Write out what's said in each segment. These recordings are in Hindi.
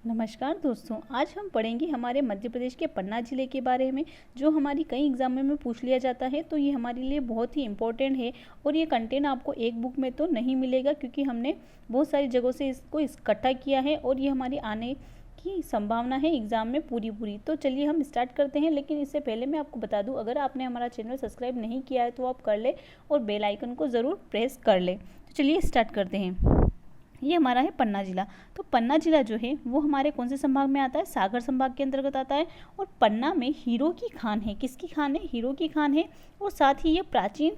नमस्कार दोस्तों, आज हम पढ़ेंगे हमारे मध्य प्रदेश के पन्ना जिले के बारे में, जो हमारी कई एग्जामों में पूछ लिया जाता है। तो ये हमारे लिए बहुत ही इम्पोर्टेंट है और ये कंटेंट आपको एक बुक में तो नहीं मिलेगा, क्योंकि हमने बहुत सारी जगहों से इसको इकट्ठा किया है और ये हमारी आने की संभावना है एग्ज़ाम में पूरी। तो चलिए हम स्टार्ट करते हैं। लेकिन इससे पहले मैं आपको बता दूं, अगर आपने हमारा चैनल सब्सक्राइब नहीं किया है तो आप कर ले और बेल आइकन को ज़रूर प्रेस कर ले। तो चलिए स्टार्ट करते हैं। ये हमारा है पन्ना जिला। तो पन्ना जिला जो है वो हमारे कौन से संभाग में आता है? सागर संभाग के अंतर्गत आता है। और पन्ना में हीरो की खान है। किसकी खान है? हीरो की खान है। और साथ ही ये प्राचीन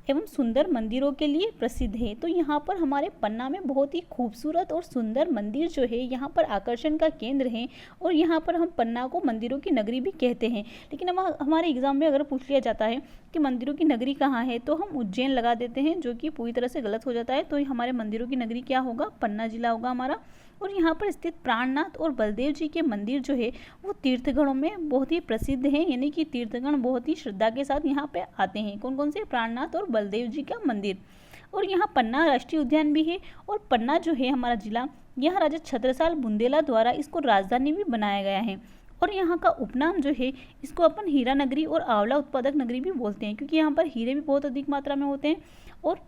एवं सुंदर मंदिरों के लिए प्रसिद्ध है। तो यहाँ पर हमारे पन्ना में बहुत ही खूबसूरत और सुंदर मंदिर जो है यहाँ पर आकर्षण का केंद्र है। और यहाँ पर हम पन्ना को मंदिरों की नगरी भी कहते हैं। लेकिन हमारे एग्जाम में अगर पूछ लिया जाता है कि मंदिरों की नगरी कहाँ है, तो हम उज्जैन लगा देते हैं, जो कि पूरी तरह से गलत हो जाता है। तो हमारे मंदिरों की नगरी क्या होगा? पन्ना जिला होगा हमारा। और यहाँ पर स्थित प्राणनाथ और बलदेव जी के मंदिर जो है वो तीर्थगणों में बहुत ही प्रसिद्ध हैं। यानी कि तीर्थगण बहुत ही श्रद्धा के साथ यहाँ पे आते हैं। कौन कौन से? प्राणनाथ और बलदेव जी का मंदिर। और यहाँ पन्ना राष्ट्रीय उद्यान भी है। और पन्ना जो है हमारा जिला, यह राजा छत्रसाल बुंदेला द्वारा इसको राजधानी भी बनाया गया है। और यहाँ का उपनाम जो है, इसको अपन हीरा नगरी और आंवला उत्पादक नगरी भी बोलते हैं, क्योंकि यहाँ पर हीरे भी बहुत अधिक मात्रा में होते हैं। और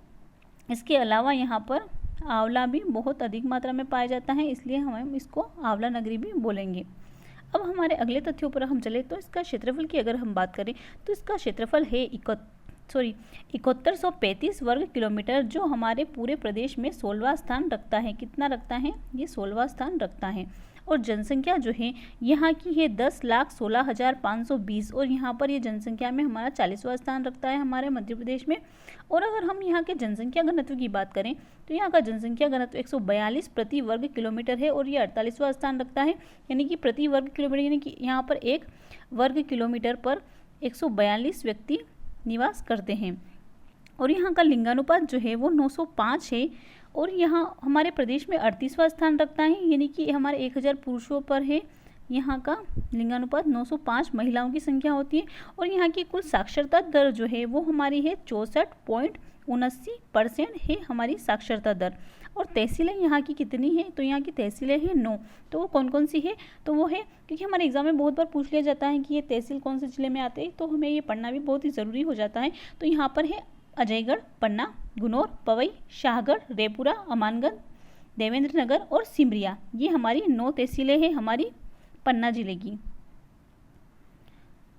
इसके अलावा यहाँ पर आंवला भी बहुत अधिक मात्रा में पाया जाता है, इसलिए हम इसको आंवला नगरी भी बोलेंगे। अब हमारे अगले तथ्यों पर हम चले तो इसका क्षेत्रफल की अगर हम बात करें तो इसका क्षेत्रफल है 7135 वर्ग किलोमीटर, जो हमारे पूरे प्रदेश में 16वां स्थान रखता है। कितना रखता है? ये 16वां स्थान रखता है। और जनसंख्या जो है यहाँ की है 10,16,520। और यहाँ पर ये जनसंख्या में हमारा 40वां स्थान रखता है हमारे मध्य प्रदेश में। और अगर हम यहाँ के जनसंख्या घनत्व की बात करें तो यहाँ का जनसंख्या घनत्व 142 प्रति वर्ग किलोमीटर है। और ये 48वां स्थान रखता है। यानी कि प्रति वर्ग किलोमीटर, यानी कि यहाँ पर एक वर्ग किलोमीटर पर 142 व्यक्ति निवास करते हैं। और यहाँ का लिंगानुपात जो है वो 905 है। और यहाँ हमारे प्रदेश में 38वां स्थान रखता है। यानी कि हमारे 1000 पुरुषों पर है यहाँ का लिंगानुपात 905 महिलाओं की संख्या होती है। और यहाँ की कुल साक्षरता दर जो है वो हमारी है 64.79% है हमारी साक्षरता दर। और तहसीलें यहाँ की कितनी है? तो यहाँ की तहसीलें हैं 9। तो वो कौन कौन सी है? तो वो है, क्योंकि हमारे एग्जाम में बहुत बार पूछ लिया जाता है कि ये तहसील कौन से जिले में आते हैं, तो हमें ये पढ़ना भी बहुत ही ज़रूरी हो जाता है। तो यहाँ पर है अजयगढ़, पन्ना, गुनोर, पवई, शाहगढ़, रेपुरा, अमानगंज, देवेंद्र नगर और सिमरिया। ये हमारी 9 तहसीलें हैं हमारी पन्ना जिले की।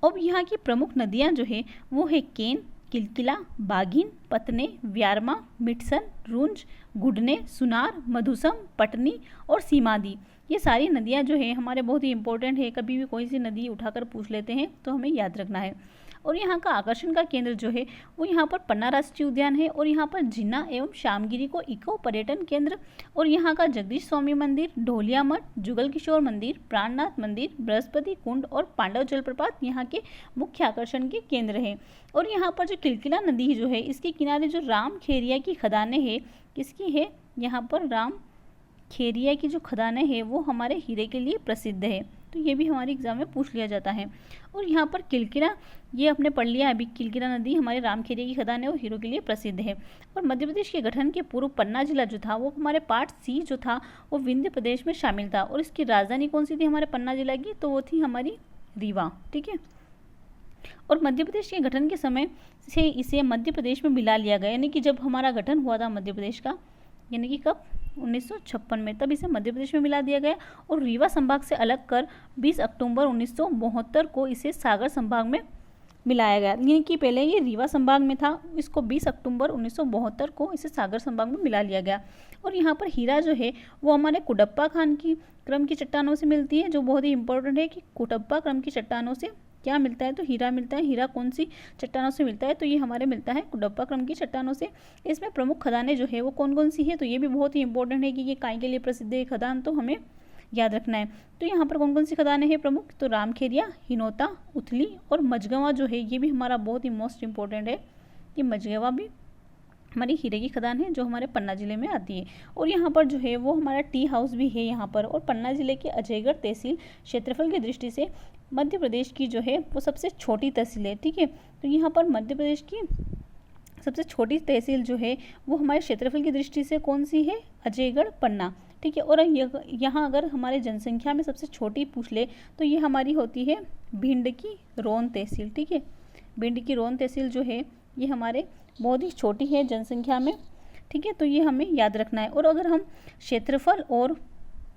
अब यहाँ की प्रमुख नदियाँ जो है वो है केन, किलकिला, बागिन, पतने, व्यारमा, मिठसन, रुंज, गुडने, सुनार, मधुसम, पटनी और सीमादी। ये सारी नदियाँ जो है हमारे बहुत ही इंपॉर्टेंट है। कभी भी कोई सी नदी उठाकर पूछ लेते हैं तो हमें याद रखना है। और यहाँ का आकर्षण का केंद्र जो है वो यहाँ पर पन्ना राष्ट्रीय उद्यान है। और यहाँ पर जिन्ना एवं श्यामगिरी को इको पर्यटन केंद्र, और यहाँ का जगदीश स्वामी मंदिर, ढोलिया मठ, जुगल किशोर मंदिर, प्राणनाथ मंदिर, बृहस्पति कुंड और पांडव जलप्रपात यहाँ के मुख्य आकर्षण के केंद्र हैं। और यहाँ पर जो किलकिला नदी जो है, इसके किनारे जो राम खेरिया की खदानें हैं, किसकी है? यहाँ पर राम खेरिया की जो खदानें हैं वो हमारे हीरे के लिए प्रसिद्ध है। तो ये भी हमारे एग्जाम में पूछ लिया जाता है। और यहाँ पर किलकिला, ये आपने पढ़ लिया अभी, किलकिला नदी हमारे रामखेरिया की खदान और हीरो के लिए प्रसिद्ध है। और मध्य प्रदेश के गठन के पूर्व पन्ना जिला जो था वो हमारे पार्ट सी जो था वो विंध्य प्रदेश में शामिल था। और इसकी राजधानी कौन सी थी हमारे पन्ना जिला की? तो वो थी हमारी रीवा। ठीक है। और मध्य प्रदेश के गठन के समय से इसे मध्य प्रदेश में मिला लिया गया। यानी कि जब हमारा गठन हुआ था मध्य प्रदेश का, यानी कि कब? 1956 में, तब इसे मध्य प्रदेश में मिला दिया गया। और रीवा संभाग से अलग कर 20 अक्टूबर 1972 को इसे सागर संभाग में मिलाया गया। यानी कि पहले ये रीवा संभाग में था, इसको 20 अक्टूबर 1972 को इसे सागर संभाग में मिला लिया गया। और यहाँ पर हीरा जो है वो हमारे कुडप्पा खान की क्रम की चट्टानों से मिलती है, जो बहुत ही इंपॉर्टेंट है कि कुडप्पा क्रम की चट्टानों से क्या मिलता है? तो हीरा मिलता है। हीरा कौन सी चट्टानों से मिलता है? तो ये हमारे मिलता है कुडप्पा क्रम की चट्टानों से। इसमें प्रमुख खदानें जो है वो कौन कौन सी है? तो ये भी बहुत ही इंपॉर्टेंट है कि ये काय के लिए प्रसिद्ध है खदान, तो हमें याद रखना है। तो यहाँ पर कौन कौन सी खदानें हैं प्रमुख? तो रामखेरिया, हिनोता, उथली और मझगवां जो है ये भी हमारा बहुत ही मोस्ट इंपॉर्टेंट है। ये मझगवां भी हमारी हीरे की खदान है जो हमारे पन्ना जिले में आती है। और यहाँ पर जो है वो हमारा टी हाउस भी है यहाँ पर। और पन्ना जिले के अजयगढ़ तहसील क्षेत्रफल की दृष्टि से मध्य प्रदेश की जो है वो सबसे छोटी तहसील है। ठीक है। तो यहाँ पर मध्य प्रदेश की सबसे छोटी तहसील जो है वो हमारे क्षेत्रफल की दृष्टि से कौन सी है? अजयगढ़ पन्ना। ठीक है। और यहाँ अगर हमारे जनसंख्या में सबसे छोटी पूछ ले तो ये हमारी होती है भिंड की रोन तहसील, ठीक है। भिंड की रोन तहसील जो है ये हमारे बहुत ही छोटी है जनसंख्या में, ठीक है। तो ये हमें याद रखना है। और अगर हम क्षेत्रफल और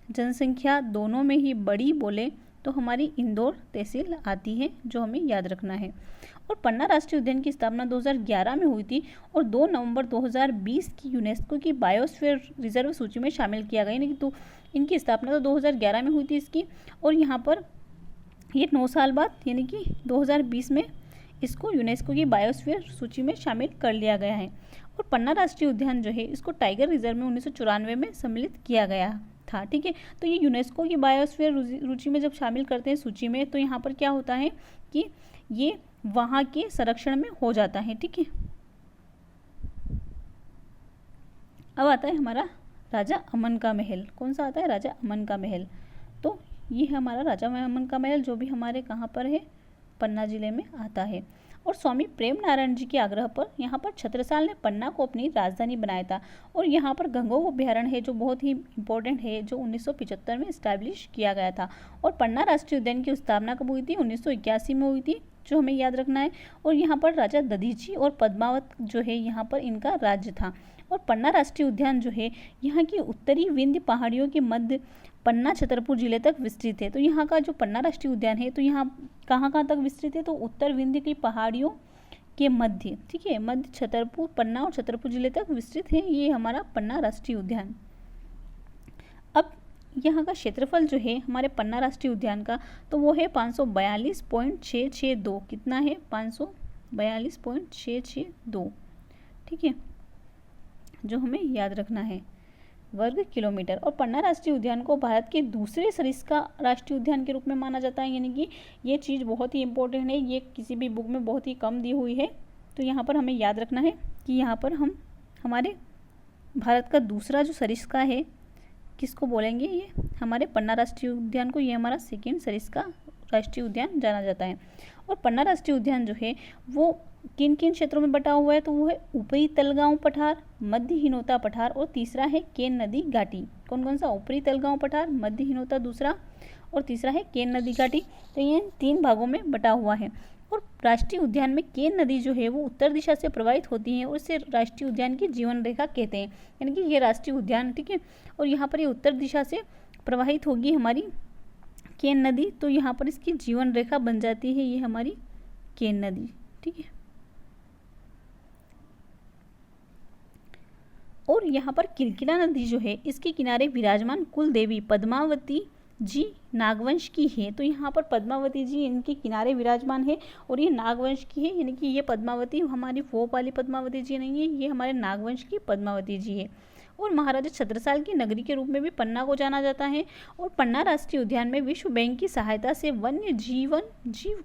जनसंख्या दोनों में ही बड़ी बोले तो हमारी इंदौर तहसील आती है, जो हमें याद रखना है। और पन्ना राष्ट्रीय उद्यान की स्थापना 2011 में हुई थी और 2 नवंबर 2020 की यूनेस्को की बायोस्फीयर रिजर्व सूची में शामिल किया गया। यानी कि तो इनकी स्थापना तो 2011 में हुई थी इसकी, और यहाँ पर ये 9 साल बाद यानी कि 2020 में इसको यूनेस्को की बायोस्फीयर सूची में शामिल कर लिया गया है। और पन्ना राष्ट्रीय उद्यान जो है इसको टाइगर रिजर्व में 1994 में सम्मिलित किया गया था, ठीक है। तो ये यूनेस्को की बायोस्फीयर सूची में जब शामिल करते हैं सूची में, तो यहाँ पर क्या होता है कि ये वहाँ के संरक्षण में हो जाता है, ठीक है। अब आता है हमारा राजा अमन का महल। कौन सा आता है? राजा अमन का महल। तो ये है हमारा राजा अमन का महल, जो भी हमारे कहाँ पर है? पन्ना जिले में आता है। और स्वामी प्रेम नारायण जी के आग्रह पर यहाँ पर छत्रसाल ने पन्ना को अपनी राजधानी बनाया था। और यहाँ पर गंगोह अभ्यारण्य है जो बहुत ही इंपॉर्टेंट है, जो 1975 में इस्टेब्लिश किया गया था। और पन्ना राष्ट्रीय उद्यान की स्थापना कब हुई थी? 1981 में हुई थी, जो हमें याद रखना है। और यहाँ पर राजा दधीची और पद्मावत जो है यहाँ पर इनका राज्य था। और पन्ना राष्ट्रीय उद्यान जो है यहाँ की उत्तरी विंध्य पहाड़ियों के मध्य पन्ना छतरपुर जिले तक विस्तृत है। तो यहाँ का जो पन्ना राष्ट्रीय उद्यान है तो यहाँ कहाँ तक विस्तृत है? तो उत्तर विंध्य की पहाड़ियों के मध्य, ठीक है, मध्य छतरपुर, पन्ना और छतरपुर जिले तक विस्तृत है ये हमारा पन्ना राष्ट्रीय उद्यान। अब यहाँ का क्षेत्रफल जो है हमारे पन्ना राष्ट्रीय उद्यान का, तो वो है 542.662। कितना है? 542.662, ठीक है, जो हमें याद रखना है, वर्ग किलोमीटर। और पन्ना राष्ट्रीय उद्यान को भारत के दूसरे सरिस्का राष्ट्रीय उद्यान के रूप में माना जाता है। यानी कि ये चीज़ बहुत ही इंपॉर्टेंट है, ये किसी भी बुक में बहुत ही कम दी हुई है। तो यहाँ पर हमें याद रखना है कि यहाँ पर हम हमारे भारत का दूसरा जो सरिस्का है, किसको बोलेंगे? ये हमारे पन्ना राष्ट्रीय उद्यान को, ये हमारा सेकेंड सरिस्का राष्ट्रीय उद्यान जाना जाता है। और पन्ना राष्ट्रीय उद्यान जो है वो किन किन क्षेत्रों में बटा हुआ है? तो वो है ऊपरी तलगांव पठार, मध्य हिनोता पठार और तीसरा है केन नदी घाटी। कौन कौन सा? ऊपरी तलगांव पठार, मध्य हिनोता दूसरा, और तीसरा है केन नदी घाटी। तो ये 3 भागों में बटा हुआ है। और राष्ट्रीय उद्यान में केन नदी जो है वो उत्तर दिशा से प्रवाहित होती है और इसे राष्ट्रीय उद्यान की जीवन रेखा कहते हैं। यानी कि ये राष्ट्रीय उद्यान, ठीक है, और यहाँ पर ये उत्तर दिशा से प्रवाहित होगी हमारी केन नदी, तो यहाँ पर इसकी जीवन रेखा बन जाती है ये हमारी केन नदी, ठीक है। और यहाँ पर किलकिला नदी जो है इसके किनारे विराजमान कुल देवी पद्मावती जी नागवंश की है। तो यहाँ पर पद्मावती जी इनके किनारे विराजमान है और ये नागवंश की है। यानी कि ये पद्मावती हमारी वो वाली पद्मावती जी नहीं है, ये हमारे नागवंश की पद्मावती जी है। और महाराजा छत्रसाल की नगरी के रूप में भी पन्ना को जाना जाता है। और पन्ना राष्ट्रीय उद्यान में विश्व बैंक की सहायता से वन्य जीव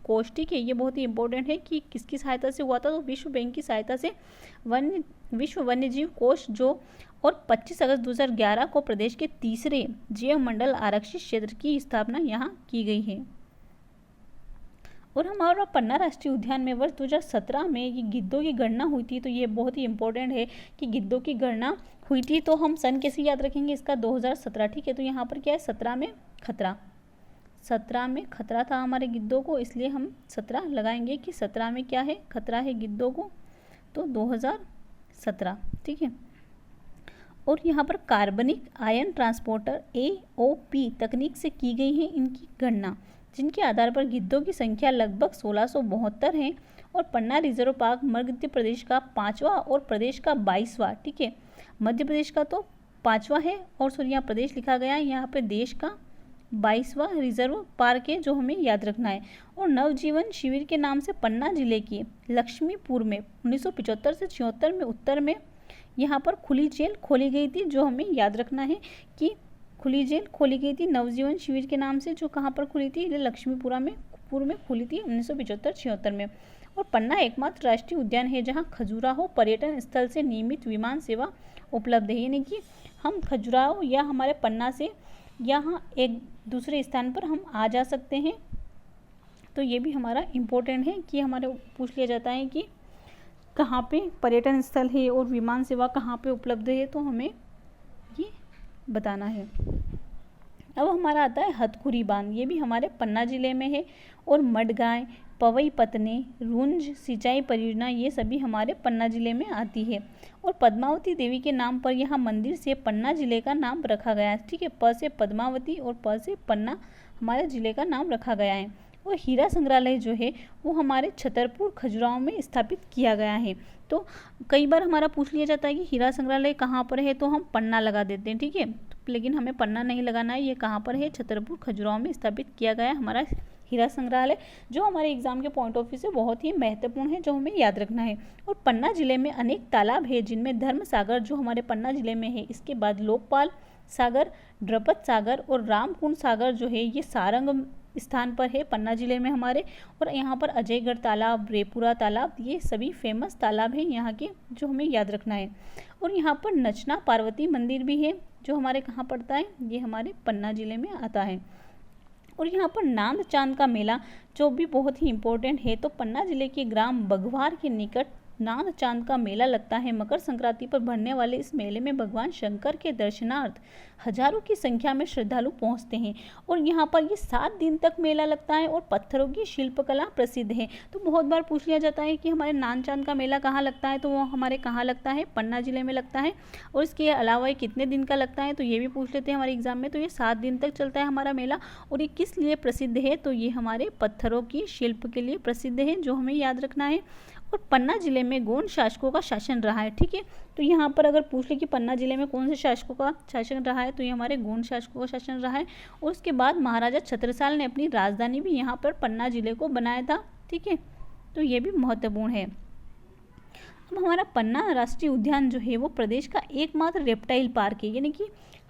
कोष, ठीक है, ये बहुत ही इंपॉर्टेंट है कि किसकी सहायता से हुआ था? तो विश्व बैंक की सहायता से विश्व वन्य जीव कोष जो, और 25 अगस्त 2011 को प्रदेश के तीसरे जैव मंडल आरक्षित क्षेत्र की स्थापना यहाँ की गई है। और हमारा पन्ना राष्ट्रीय उद्यान में वर्ष 2017 में ये गिद्धों की गणना हुई थी। तो ये बहुत ही इंपॉर्टेंट है कि गिद्धों की गणना हुई थी। तो हम सन कैसे याद रखेंगे इसका? 2017, ठीक है। तो यहाँ पर क्या है? 17 में खतरा था हमारे गिद्धों को, इसलिए हम 17 लगाएंगे कि 17 में क्या है? खतरा है गिद्धों को, तो 2017, ठीक है। और यहाँ पर कार्बनिक आयन ट्रांसपोर्टर AOP तकनीक से की गई है इनकी गणना, जिनके आधार पर गिद्धों की संख्या लगभग 1672 है। और पन्ना रिजर्व पार्क मध्य प्रदेश का 5वां और प्रदेश का 22वां, ठीक है, मध्य प्रदेश का तो 5वां है, और सॉरी यहाँ प्रदेश लिखा गया है, यहाँ पे देश का 22वां रिजर्व पार्क है, जो हमें याद रखना है। और नवजीवन शिविर के नाम से पन्ना जिले के लक्ष्मीपुर में 1975 से 76 में उत्तर में यहाँ पर खुली जेल खोली गई थी, जो हमें याद रखना है कि खुली जेल खोली गई थी नवजीवन शिविर के नाम से, जो कहाँ पर खुली थी? लक्ष्मीपुरा में खुली थी 1975-76 में। और पन्ना एकमात्र राष्ट्रीय उद्यान है जहाँ खजुराहो पर्यटन स्थल से नियमित विमान सेवा उपलब्ध है। यानी कि हम खजुराहो या हमारे पन्ना से यहाँ एक दूसरे स्थान पर हम आ जा सकते हैं। तो ये भी हमारा इम्पोर्टेंट है कि हमारे पूछ लिया जाता है कि कहाँ पे पर्यटन स्थल है और विमान सेवा कहाँ पे उपलब्ध है, तो हमें ये बताना है। अब हमारा आता है हथखुरी बांध, ये भी हमारे पन्ना जिले में है। और मडगांव, पवई पतने, रुंज सिंचाई परियोजना, ये सभी हमारे पन्ना जिले में आती है। और पद्मावती देवी के नाम पर यहाँ मंदिर से पन्ना जिले का नाम रखा गया है। ठीक है, प से पद्मावती और प से पन्ना हमारे जिले का नाम रखा गया है। और हीरा संग्रहालय जो है वो हमारे छतरपुर खजुराहो में स्थापित किया गया है। तो कई बार हमारा पूछ लिया जाता है कि हीरा संग्रहालय कहाँ पर है, तो हम पन्ना लगा देते हैं। ठीक है, लेकिन हमें पन्ना नहीं लगाना है, ये कहाँ पर है, छतरपुर खजुराहो में स्थापित किया गया है हमारा हीरा संग्रहालय, जो हमारे एग्जाम के पॉइंट ऑफ व्यू से बहुत ही महत्वपूर्ण है, जो हमें याद रखना है। और पन्ना जिले में अनेक तालाब है, जिनमें धर्म सागर जो हमारे पन्ना जिले में है, इसके बाद लोकपाल सागर, द्रपद सागर और रामकुंड सागर जो है ये सारंग स्थान पर है पन्ना जिले में हमारे। और यहाँ पर अजयगढ़ तालाब, रेपुरा तालाब, ये सभी फेमस तालाब हैं यहाँ के, जो हमें याद रखना है। और यहाँ पर नचना पार्वती मंदिर भी है, जो हमारे कहाँ पड़ता है, ये हमारे पन्ना जिले में आता है। और यहाँ पर नांद चांद का मेला जो भी बहुत ही इम्पोर्टेंट है, तो पन्ना जिले के ग्राम बघवार के निकट नांद चांद का मेला लगता है। मकर संक्रांति पर भरने वाले इस मेले में भगवान शंकर के दर्शनार्थ हजारों की संख्या में श्रद्धालु पहुंचते हैं। और यहाँ पर ये 7 दिन तक मेला लगता है। और पत्थरों की शिल्पकला प्रसिद्ध है। तो बहुत बार पूछ लिया जाता है कि हमारे नांद चांद का मेला कहाँ लगता है, तो वो हमारे कहाँ लगता है, पन्ना जिले में लगता है। और इसके अलावा ये कितने दिन का लगता है, तो ये भी पूछ लेते हैं हमारे एग्जाम में। तो ये 7 दिन तक चलता है हमारा मेला। और ये किस लिए प्रसिद्ध है, तो ये हमारे पत्थरों की शिल्प के लिए प्रसिद्ध है, जो हमें याद रखना है। और पन्ना जिले में गोंड शासकों का शासन रहा है। ठीक है, तो यहाँ पर अगर पूछ ले कि पन्ना जिले में कौन से शासकों का शासन रहा है, तो ये हमारे गोंड शासकों का शासन रहा है। और उसके बाद महाराजा छत्रसाल ने अपनी राजधानी भी यहाँ पर पन्ना जिले को बनाया था। ठीक है, तो ये भी महत्वपूर्ण है। अब हमारा पन्ना राष्ट्रीय उद्यान जो है वो प्रदेश का एकमात्र रेप्टाइल पार्क है, यानी कि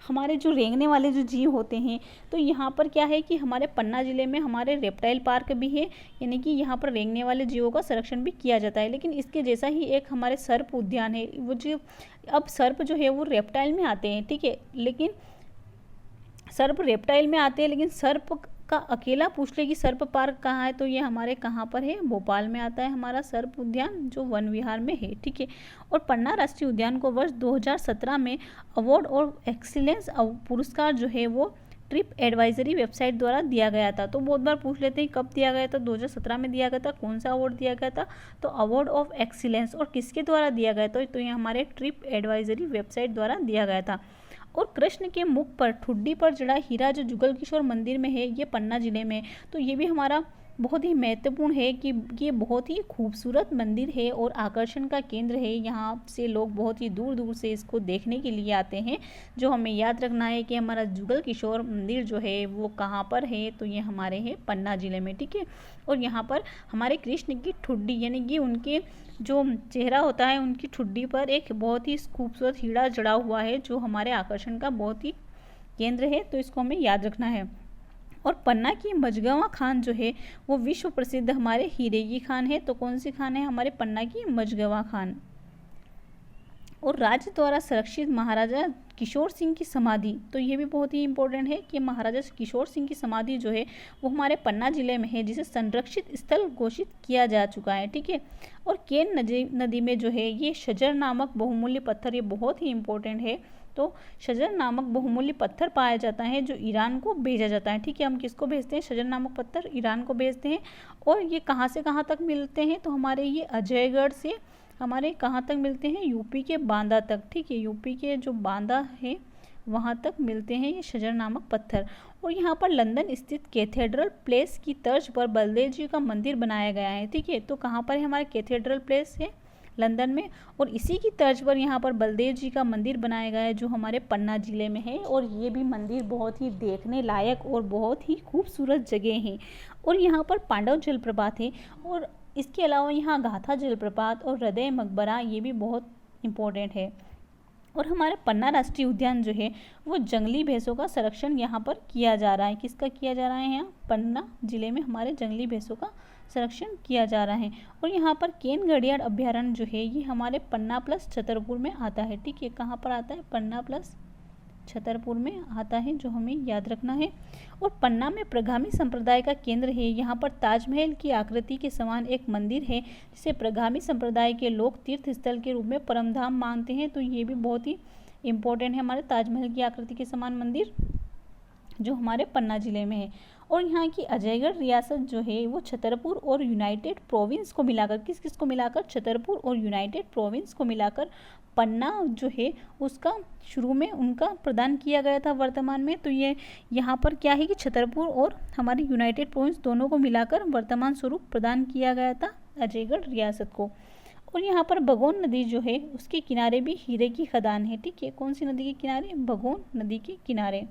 हमारे जो रेंगने वाले जो जीव होते हैं, तो यहाँ पर क्या है कि हमारे पन्ना जिले में हमारे रेप्टाइल पार्क भी है, यानी कि यहाँ पर रेंगने वाले जीवों का संरक्षण भी किया जाता है। लेकिन इसके जैसा ही एक हमारे सर्प उद्यान है, वो जो अब सर्प जो है वो रेप्टाइल में आते हैं। ठीक है, लेकिन सर्प रेप्टाइल में आते हैं, लेकिन सर्प का अकेला पूछ ले कि सर्प पार्क कहाँ है, तो ये हमारे कहाँ पर है, भोपाल में आता है हमारा सर्प उद्यान, जो वन विहार में है। ठीक है, और पन्ना राष्ट्रीय उद्यान को वर्ष 2017 में अवार्ड और एक्सीलेंस पुरस्कार जो है वो ट्रिप एडवाइजरी वेबसाइट द्वारा दिया गया था। तो बहुत बार पूछ लेते हैं कब दिया गया था, 2017 में दिया गया था। कौन सा अवार्ड दिया गया था, तो अवार्ड ऑफ एक्सीलेंस। और किसके द्वारा दिया गया था, तो ये हमारे ट्रिप एडवाइजरी वेबसाइट द्वारा दिया गया था। और कृष्ण के मुख पर ठुड्डी पर जड़ा हीरा जो जुगल किशोर मंदिर में है, ये पन्ना जिले में, तो ये भी हमारा बहुत ही महत्वपूर्ण है कि ये बहुत ही खूबसूरत मंदिर है और आकर्षण का केंद्र है। यहाँ से लोग बहुत ही दूर दूर से इसको देखने के लिए आते हैं। जो हमें याद रखना है कि हमारा जुगल किशोर मंदिर जो है वो कहाँ पर है, तो ये हमारे है पन्ना जिले में। ठीक है, और यहाँ पर हमारे कृष्ण की ठुड्डी, यानी कि उनके जो चेहरा होता है, उनकी ठुड्डी पर एक बहुत ही खूबसूरत हीरा जड़ा हुआ है, जो हमारे आकर्षण का बहुत ही केंद्र है। तो इसको हमें याद रखना है। और पन्ना की मझगवां खान जो है वो विश्व प्रसिद्ध हमारे हीरे की खान है। तो कौन सी खान है, हमारे पन्ना की मझगवां खान। और राज्य द्वारा संरक्षित महाराजा किशोर सिंह की समाधि, तो ये भी बहुत ही इंपॉर्टेंट है कि महाराजा किशोर सिंह की समाधि जो है वो हमारे पन्ना जिले में है, जिसे संरक्षित स्थल घोषित किया जा चुका है। ठीक है, और केन नदी में जो है ये शजर नामक बहुमूल्य पत्थर, ये बहुत ही इंपॉर्टेंट है। तो शजर नामक बहुमूल्य पत्थर पाया जाता है, जो ईरान को भेजा जाता है। ठीक है, हम किसको भेजते हैं, शजर नामक पत्थर ईरान को भेजते हैं। और ये कहाँ से कहाँ तक मिलते हैं, तो हमारे ये अजयगढ़ से हमारे कहाँ तक मिलते हैं, यूपी के बांदा तक। ठीक है, यूपी के जो बांदा है वहाँ तक मिलते हैं ये शजर नामक पत्थर। और यहाँ पर लंदन स्थित कैथेड्रल प्लेस की तर्ज पर बलदेव जी का मंदिर बनाया गया है। ठीक है, तो कहाँ पर है, हमारे कैथेड्रल प्लेस है लंदन में, और इसी की तर्ज पर यहाँ पर बलदेव जी का मंदिर बनाया गया है, जो हमारे पन्ना जिले में है। और ये भी मंदिर बहुत ही देखने लायक और बहुत ही खूबसूरत जगह है। और यहाँ पर पांडव जलप्रपात है, और इसके अलावा यहाँ गाथा जलप्रपात और हृदय मकबरा, ये भी बहुत इम्पोर्टेंट है। और हमारे पन्ना राष्ट्रीय उद्यान जो है वो जंगली भैंसों का संरक्षण यहाँ पर किया जा रहा है। किसका किया जा रहा है, यहाँ पन्ना जिले में हमारे जंगली भैंसों का संरक्षण किया जा रहा है। और यहाँ पर केन घड़ियाल अभ्यारण्य जो है ये हमारे पन्ना प्लस छतरपुर में आता है। ठीक है, कहाँ पर आता है, पन्ना प्लस छतरपुर में आता है, जो हमें याद रखना है। और पन्ना में प्रगामी संप्रदाय का केंद्र है। यहाँ पर ताजमहल की आकृति के समान एक मंदिर है, जिसे प्रगामी संप्रदाय के लोग तीर्थ स्थल के रूप में परमधाम मानते हैं। तो ये भी बहुत ही इम्पोर्टेंट है हमारे ताजमहल की आकृति के समान मंदिर जो हमारे पन्ना जिले में है। और यहाँ की अजयगढ़ रियासत जो है वो छतरपुर और यूनाइटेड प्रोविंस को मिलाकर, किस किस को मिलाकर, छतरपुर और यूनाइटेड प्रोविंस को मिलाकर पन्ना जो है उसका शुरू में उनका प्रदान किया गया था वर्तमान में। तो ये यहाँ पर क्या है कि छतरपुर और हमारी यूनाइटेड प्रोविंस दोनों को मिलाकर वर्तमान स्वरूप प्रदान किया गया था अजयगढ़ रियासत को। और यहाँ पर भगोन नदी जो है उसके किनारे भी हीरे की खदान है। ठीक है, कौन सी नदी के किनारे, भगोन नदी के किनारे।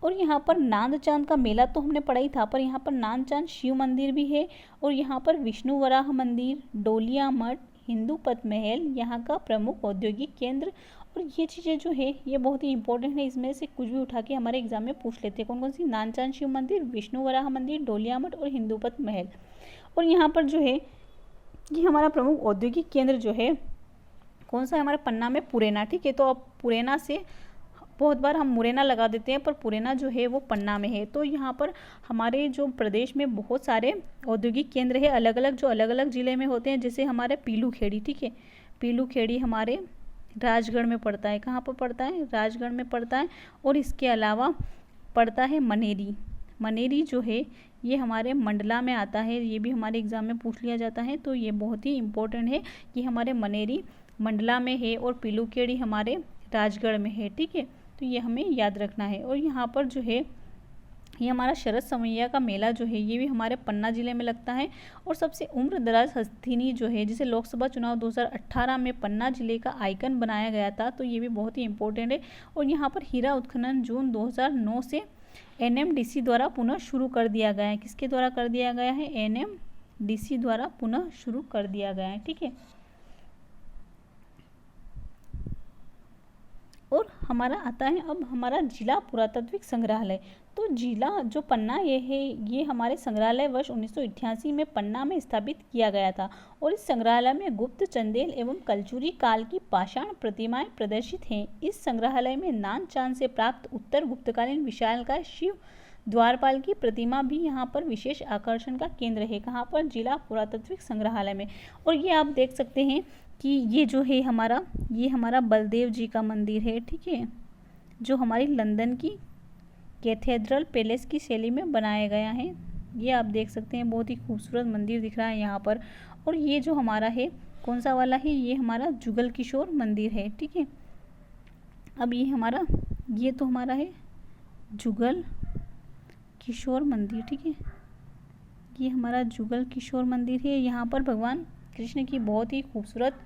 और यहाँ पर नांद चांद का मेला तो हमने पढ़ा ही था, पर यहाँ पर नांद चांद शिव मंदिर भी है। और यहाँ पर विष्णु वराह मंदिर, डोलिया मठ, हिंदू पत महल यहाँ का प्रमुख औद्योगिक केंद्र। और ये चीज़ें जो है ये बहुत ही इंपॉर्टेंट है, इसमें से कुछ भी उठा के हमारे एग्जाम में पूछ लेते हैं। कौन कौन सी, नांद चांद शिव मंदिर, विष्णु वराह मंदिर, डोलिया मठ और हिंदू पत महल। और यहाँ पर जो है ये हमारा प्रमुख औद्योगिक केंद्र जो है कौन सा है, हमारे पन्ना में पुरैना। ठीक है, तो अब पुरैना से बहुत बार हम मुरैना लगा देते हैं, पर पुरैना जो है वो पन्ना में है। तो यहाँ पर हमारे जो प्रदेश में बहुत सारे औद्योगिक केंद्र है अलग अलग, जो अलग अलग ज़िले में होते हैं। जैसे हमारे पीलू खेड़ी, ठीक है, पीलू खेड़ी हमारे राजगढ़ में पड़ता है। कहाँ पर पड़ता है, राजगढ़ में पड़ता है। और इसके अलावा पड़ता है मनेरी। मनेरी जो है ये हमारे मंडला में आता है, ये भी हमारे एग्ज़ाम में पूछ लिया जाता है। तो ये बहुत ही इम्पोर्टेंट है कि हमारे मनेरी मंडला में है और पीलू खेड़ी हमारे राजगढ़ में है। ठीक है, तो ये हमें याद रखना है। और यहाँ पर जो है ये हमारा शरद समैया का मेला जो है ये भी हमारे पन्ना जिले में लगता है। और सबसे उम्र दराज हस्तिनी जो है जिसे लोकसभा चुनाव 2018 में पन्ना जिले का आइकन बनाया गया था, तो ये भी बहुत ही इम्पोर्टेंट है। और यहाँ पर हीरा उत्खनन जून 2009 से NMDC द्वारा पुनः शुरू कर दिया गया है। किसके द्वारा कर दिया गया है, NMDC द्वारा पुनः शुरू कर दिया गया है। ठीक है, और हमारा आता है अब हमारा जिला पुरातात्विक संग्रहालय। तो जिला जो पन्ना ये है ये हमारे संग्रहालय वर्ष 1988 में पन्ना में स्थापित किया गया था। और इस संग्रहालय में गुप्त, चंदेल एवं कलचुरी काल की पाषाण प्रतिमाएं प्रदर्शित हैं। इस संग्रहालय में नान चांद से प्राप्त उत्तर गुप्तकालीन विशालकाय शिव द्वारपाल की प्रतिमा भी यहाँ पर विशेष आकर्षण का केंद्र है। कहाँ पर, जिला पुरातात्विक संग्रहालय में। और ये आप देख सकते हैं कि ये जो है हमारा ये हमारा बलदेव जी का मंदिर है। ठीक है, जो हमारी लंदन की कैथेड्रल पैलेस की शैली में बनाया गया है। ये आप देख सकते हैं, बहुत ही खूबसूरत मंदिर दिख रहा है यहाँ पर। और ये जो हमारा है कौन सा वाला है, ये हमारा जुगल किशोर मंदिर है। ठीक है, अब ये हमारा ये तो हमारा है जुगल किशोर मंदिर। ठीक है, ये हमारा जुगल किशोर मंदिर है। यहाँ पर भगवान कृष्ण की बहुत ही खूबसूरत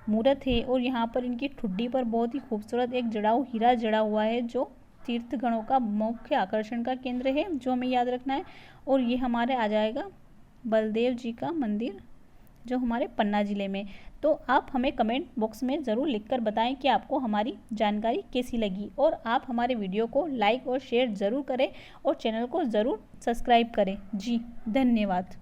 मूर्त है। और यहाँ पर इनकी ठुड्डी पर बहुत ही खूबसूरत एक जड़ाऊ हीरा जड़ा हुआ है, जो तीर्थगणों का मुख्य आकर्षण का केंद्र है, जो हमें याद रखना है। और ये हमारे आ जाएगा बलदेव जी का मंदिर, जो हमारे पन्ना जिले में। तो आप हमें कमेंट बॉक्स में ज़रूर लिखकर बताएं कि आपको हमारी जानकारी कैसी लगी। और आप हमारे वीडियो को लाइक और शेयर ज़रूर करें और चैनल को ज़रूर सब्सक्राइब करें। जी धन्यवाद।